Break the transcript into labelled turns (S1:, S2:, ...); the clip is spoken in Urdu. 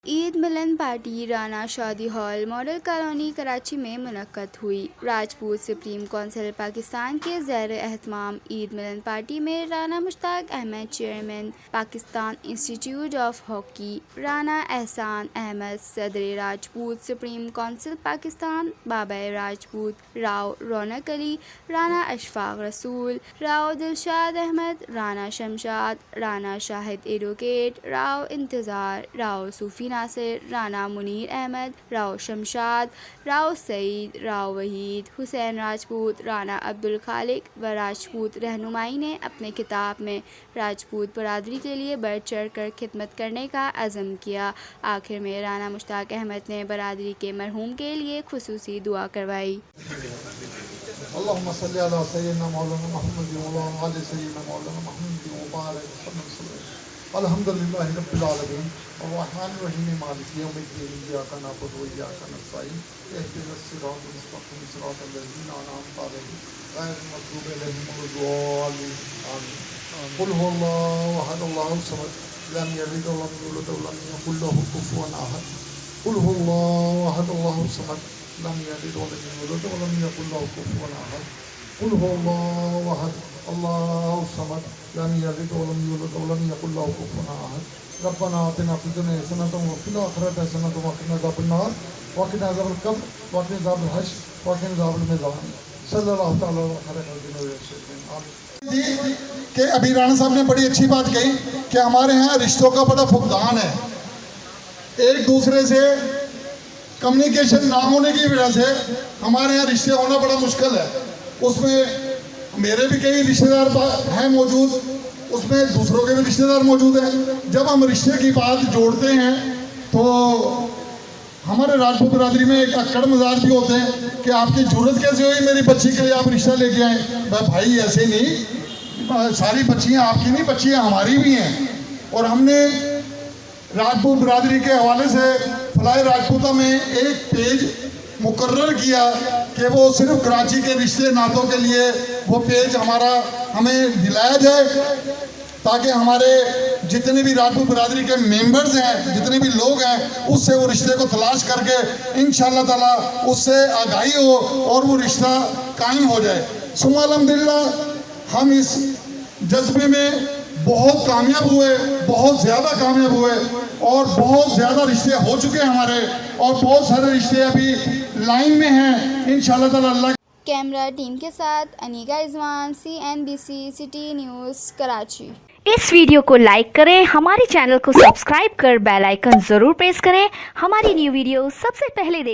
S1: عید ملن پارٹی رانا شادی ہال ماڈل کالونی کراچی میں منعقد ہوئی۔ راجپوت سپریم کونسل پاکستان کے زیر اہتمام عید ملن پارٹی میں رانا مشتاق احمد چیئرمین پاکستان انسٹی ٹیوٹ آف ہاکی، رانا احسان احمد صدر راجپوت سپریم کونسل پاکستان، بابا راجپوت، راؤ رونق علی، رانا اشفاق رسول، راؤ دلشاد احمد، رانا شمشاد، رانا شاہد ایڈوکیٹ، راؤ انتظار، راؤ صوفی ناصر، رانا منیر احمد، راؤ شمشاد، راؤ سعید، راؤ وحید، حسین راجپوت، رانا عبدالخالق و راجپوت رہنمائی نے اپنے خطاب میں راجپوت برادری کے لیے بڑھ چڑھ کر خدمت کرنے کا عزم کیا۔ آخر میں رانا مشتاق احمد نے برادری کے مرحوم کے لیے خصوصی دعا کروائی۔
S2: اللهم صل على سيدنا مولانا محمد وعلى آل سيدنا مولانا محمد وبارك وسلم۔ الحمد لله رب العالمين الرحمن الرحيم مالك يوم الدين إياك نعبد وإياك نستعين اهدنا الصراط المستقيم صراط الذين أنعمت عليهم غير المغضوب عليهم ولا الضالين آمين۔ قل هو الله أحد الله الصمد لم يلد ولم يولد ولم يكن له كفوا أحد۔ قل هو الله أحد الله الصمد لم يلد ولم يولد ولم يكن له كفوا أحد۔ قل هو الله أحد الله الصمد لم يلد ولم يولد ولم يكن له كفوا أحد۔ ربنا آتنا في الدنيا حسنة وفي الآخرة حسنة وقنا عذاب النار وقنا عذاب القبر وقنا عذاب الحشر وقنا عذاب الميزان صلی اللہ تعالیٰ علیہ۔ کہ ابھی رانا صاحب نے بڑی اچھی بات کہی کہ ہمارے ہاں رشتوں کا بڑا فقدان ہے، ایک دوسرے سے کمیونیکیشن نہ ہونے کی وجہ سے ہمارے ہاں رشتے ہونا بڑا مشکل ہے۔ اس میں میرے بھی کئی رشتہ دار ہیں موجود، اس میں دوسروں کے بھی رشتہ دار موجود ہیں۔ جب ہم رشتے کی بات جوڑتے ہیں تو ہمارے راجپوت برادری میں ایک اکڑ مزاج بھی ہوتے ہیں کہ آپ کی جرت کیسے ہوئی میری بچی کے لیے آپ رشتہ لے کے آئیں؟ بھائی ایسے نہیں، ساری بچیاں آپ کی نہیں، بچیاں ہماری بھی ہیں۔ اور ہم نے راجپوت برادری کے حوالے سے فلاح راجپوتہ میں ایک پیج مقرر کیا کہ وہ صرف کراچی کے رشتے ناتوں کے لیے وہ پیج ہمیں دلایا جائے، تاکہ ہمارے جتنے بھی راجپوت برادری کے ممبرز ہیں، جتنے بھی لوگ ہیں، اس سے وہ رشتے کو تلاش کر کے انشاءاللہ تعالیٰ اس سے آگاہی ہو اور وہ رشتہ قائم ہو جائے۔ ثم الحمدللہ ہم اس جذبے میں بہت کامیاب ہوئے، بہت زیادہ کامیاب ہوئے، اور بہت زیادہ رشتے ہو چکے ہیں ہمارے، اور بہت سارے رشتے ابھی لائن میں ہیں انشاءاللہ تعالیٰ۔ اللہ
S1: کیمرہ ٹیم کے ساتھ انیگا رضوان، CNBC سٹی نیوز کراچی۔
S3: اس ویڈیو کو لائک کریں، ہمارے چینل کو سبسکرائب کر بیل آئیکن ضرور پریس کریں، ہماری نیو ویڈیو سب سے پہلے دیکھیں۔